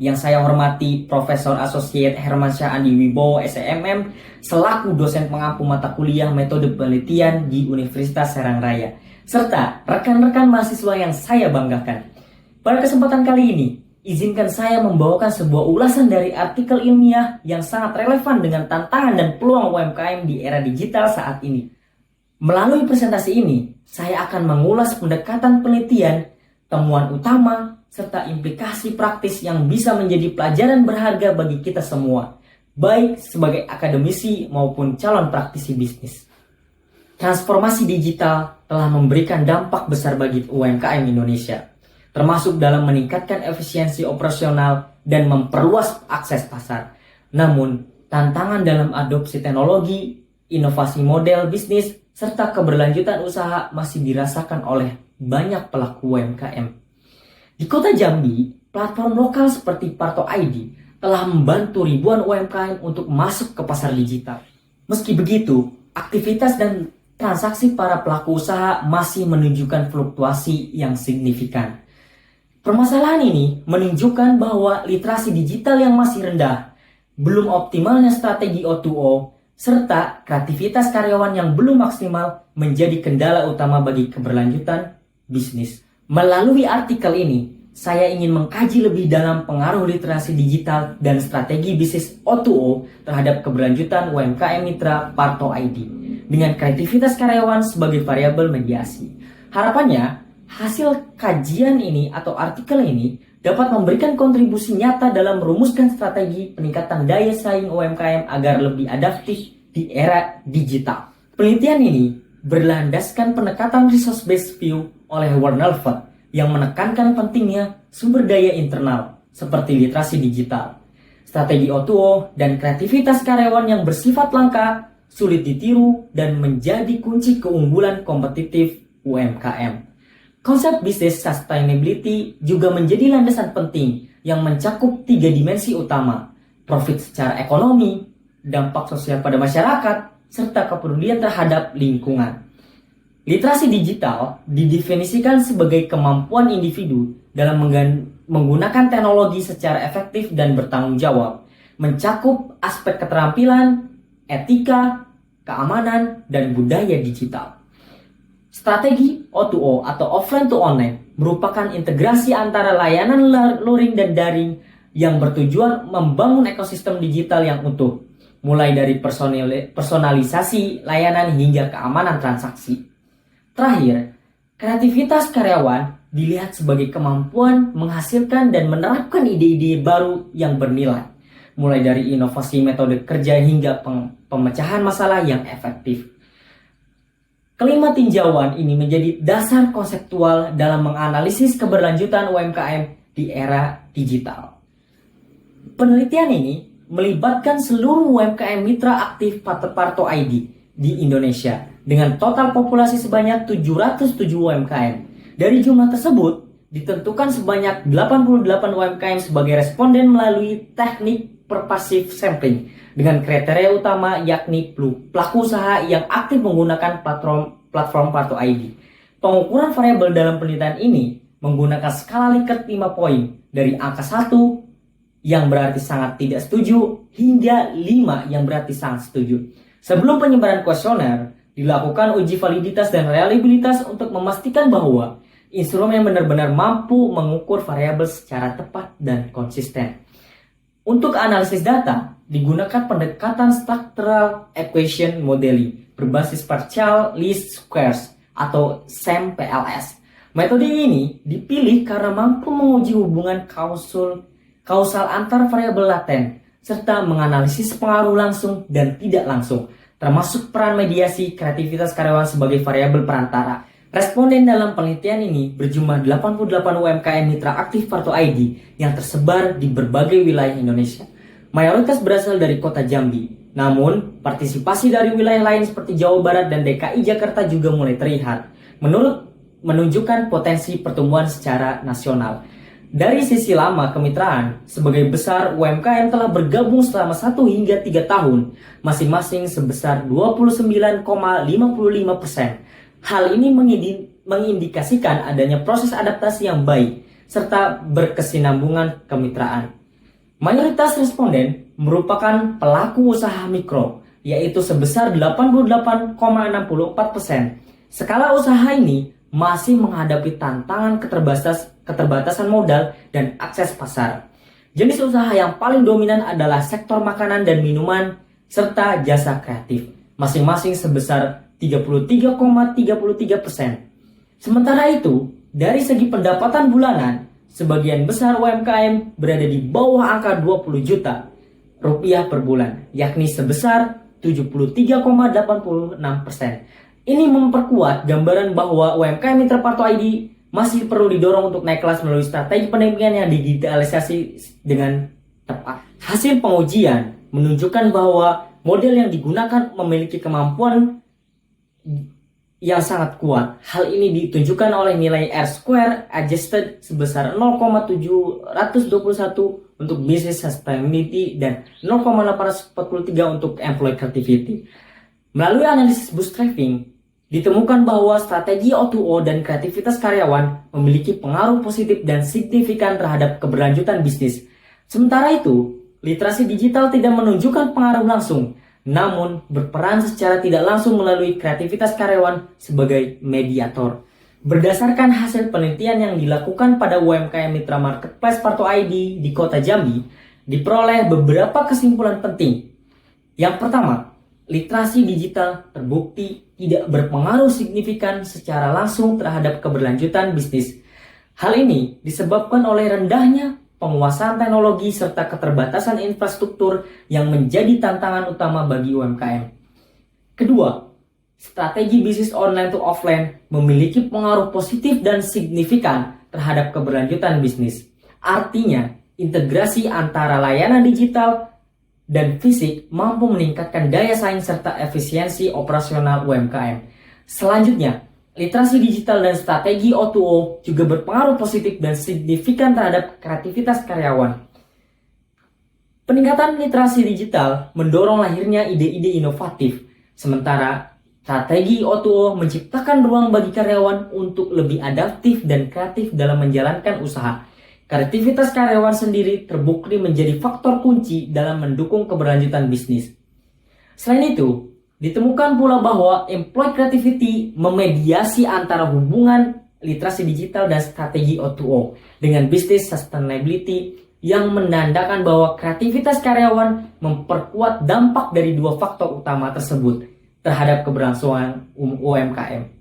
yang saya hormati Profesor Asosiat Hermansyah Andi Wibowo SMM selaku dosen pengampu mata kuliah metode penelitian di Universitas Serang Raya, serta rekan-rekan mahasiswa yang saya banggakan. Pada kesempatan kali ini, izinkan saya membawakan sebuah ulasan dari artikel ilmiah yang sangat relevan dengan tantangan dan peluang UMKM di era digital saat ini. Melalui presentasi ini, saya akan mengulas pendekatan penelitian, temuan utama, serta implikasi praktis yang bisa menjadi pelajaran berharga bagi kita semua, baik sebagai akademisi maupun calon praktisi bisnis. Transformasi digital telah memberikan dampak besar bagi UMKM Indonesia, termasuk dalam meningkatkan efisiensi operasional dan memperluas akses pasar. Namun, tantangan dalam adopsi teknologi, inovasi model bisnis, serta keberlanjutan usaha masih dirasakan oleh banyak pelaku UMKM. Di Kota Jambi, platform lokal seperti Parto ID telah membantu ribuan UMKM untuk masuk ke pasar digital. Meski begitu, aktivitas dan transaksi para pelaku usaha masih menunjukkan fluktuasi yang signifikan. Permasalahan ini menunjukkan bahwa literasi digital yang masih rendah, belum optimalnya strategi O2O, serta kreativitas karyawan yang belum maksimal menjadi kendala utama bagi keberlanjutan bisnis. Melalui artikel ini, saya ingin mengkaji lebih dalam pengaruh literasi digital dan strategi bisnis O2O terhadap keberlanjutan UMKM Mitra Parto ID dengan kreativitas karyawan sebagai variabel mediasi. Harapannya, hasil kajian ini atau artikel ini dapat memberikan kontribusi nyata dalam merumuskan strategi peningkatan daya saing UMKM agar lebih adaptif di era digital. Penelitian ini berlandaskan pendekatan resource-based view oleh Warner Ford yang menekankan pentingnya sumber daya internal seperti literasi digital, strategi O2O, dan kreativitas karyawan yang bersifat langka, sulit ditiru, dan menjadi kunci keunggulan kompetitif UMKM. Konsep bisnis sustainability juga menjadi landasan penting yang mencakup 3 dimensi utama: profit secara ekonomi, dampak sosial pada masyarakat, serta kepedulian terhadap lingkungan. Literasi digital didefinisikan sebagai kemampuan individu dalam menggunakan teknologi secara efektif dan bertanggung jawab, mencakup aspek keterampilan, etika, keamanan, dan budaya digital. Strategi O2O atau offline to online merupakan integrasi antara layanan luring dan daring yang bertujuan membangun ekosistem digital yang utuh, mulai dari personalisasi layanan hingga keamanan transaksi. Terakhir, kreativitas karyawan dilihat sebagai kemampuan menghasilkan dan menerapkan ide-ide baru yang bernilai, mulai dari inovasi metode kerja hingga pemecahan masalah yang efektif. Kelima tinjauan ini menjadi dasar konseptual dalam menganalisis keberlanjutan UMKM di era digital. Penelitian ini melibatkan seluruh UMKM mitra aktif Parto ID di Indonesia dengan total populasi sebanyak 707 UMKM. Dari jumlah tersebut, ditentukan sebanyak 88 UMKM sebagai responden melalui teknik pervasive sampling dengan kriteria utama yakni pelaku usaha yang aktif menggunakan platform Parto ID. Pengukuran variabel dalam penelitian ini menggunakan skala Likert 5 poin dari angka 1 yang berarti sangat tidak setuju hingga 5 yang berarti sangat setuju. Sebelum penyebaran kuesioner, dilakukan uji validitas dan reliabilitas untuk memastikan bahwa instrumen benar-benar mampu mengukur variabel secara tepat dan konsisten. Untuk analisis data, digunakan pendekatan Structural Equation Modeling berbasis Partial Least Squares atau SEM-PLS. Metode ini dipilih karena mampu menguji hubungan kausal antar variabel laten serta menganalisis pengaruh langsung dan tidak langsung, termasuk peran mediasi kreativitas karyawan sebagai variabel perantara. Responden dalam penelitian ini berjumlah 88 UMKM mitra aktif Parto ID yang tersebar di berbagai wilayah Indonesia. Mayoritas berasal dari Kota Jambi. Namun, partisipasi dari wilayah lain seperti Jawa Barat dan DKI Jakarta juga mulai terlihat, menunjukkan potensi pertumbuhan secara nasional. Dari sisi lama kemitraan, sebagai besar UMKM telah bergabung selama 1 hingga 3 tahun, masing-masing sebesar 29,55%. Hal ini mengindikasikan adanya proses adaptasi yang baik, serta berkesinambungan kemitraan. Mayoritas responden merupakan pelaku usaha mikro, yaitu sebesar 88,64%. Skala usaha ini masih menghadapi tantangan keterbatasan modal dan akses pasar. Jenis usaha yang paling dominan adalah sektor makanan dan minuman serta jasa kreatif, masing-masing sebesar 33,33%. Sementara itu, dari segi pendapatan bulanan, sebagian besar UMKM berada di bawah angka 20 juta rupiah per bulan, yakni sebesar 73,86%. Ini memperkuat gambaran bahwa UMKM Mitra Parto ID masih perlu didorong untuk naik kelas melalui strategi pendampingan yang digitalisasi dengan tepat. Hasil pengujian menunjukkan bahwa model yang digunakan memiliki kemampuan yang sangat kuat. Hal ini ditunjukkan oleh nilai R-square adjusted sebesar 0,721 untuk business sustainability dan 0,843 untuk employee creativity. Melalui analisis bootstrapping, ditemukan bahwa strategi O2O dan kreativitas karyawan memiliki pengaruh positif dan signifikan terhadap keberlanjutan bisnis. Sementara itu, literasi digital tidak menunjukkan pengaruh langsung, namun berperan secara tidak langsung melalui kreativitas karyawan sebagai mediator. Berdasarkan hasil penelitian yang dilakukan pada UMKM Mitra Marketplace Parto ID di Kota Jambi, diperoleh beberapa kesimpulan penting. Yang pertama, literasi digital terbukti tidak berpengaruh signifikan secara langsung terhadap keberlanjutan bisnis. Hal ini disebabkan oleh rendahnya penguasaan teknologi serta keterbatasan infrastruktur yang menjadi tantangan utama bagi UMKM. Kedua, strategi bisnis online to offline memiliki pengaruh positif dan signifikan terhadap keberlanjutan bisnis. Artinya, integrasi antara layanan digital dan fisik mampu meningkatkan daya saing serta efisiensi operasional UMKM. Selanjutnya, literasi digital dan strategi O2O juga berpengaruh positif dan signifikan terhadap kreativitas karyawan. Peningkatan literasi digital mendorong lahirnya ide-ide inovatif, sementara strategi O2O menciptakan ruang bagi karyawan untuk lebih adaptif dan kreatif dalam menjalankan usaha. Kreativitas karyawan sendiri terbukti menjadi faktor kunci dalam mendukung keberlanjutan bisnis. Selain itu, ditemukan pula bahwa employee creativity memediasi antara hubungan literasi digital dan strategi O2O dengan business sustainability yang menandakan bahwa kreativitas karyawan memperkuat dampak dari dua faktor utama tersebut terhadap keberlangsungan UMKM.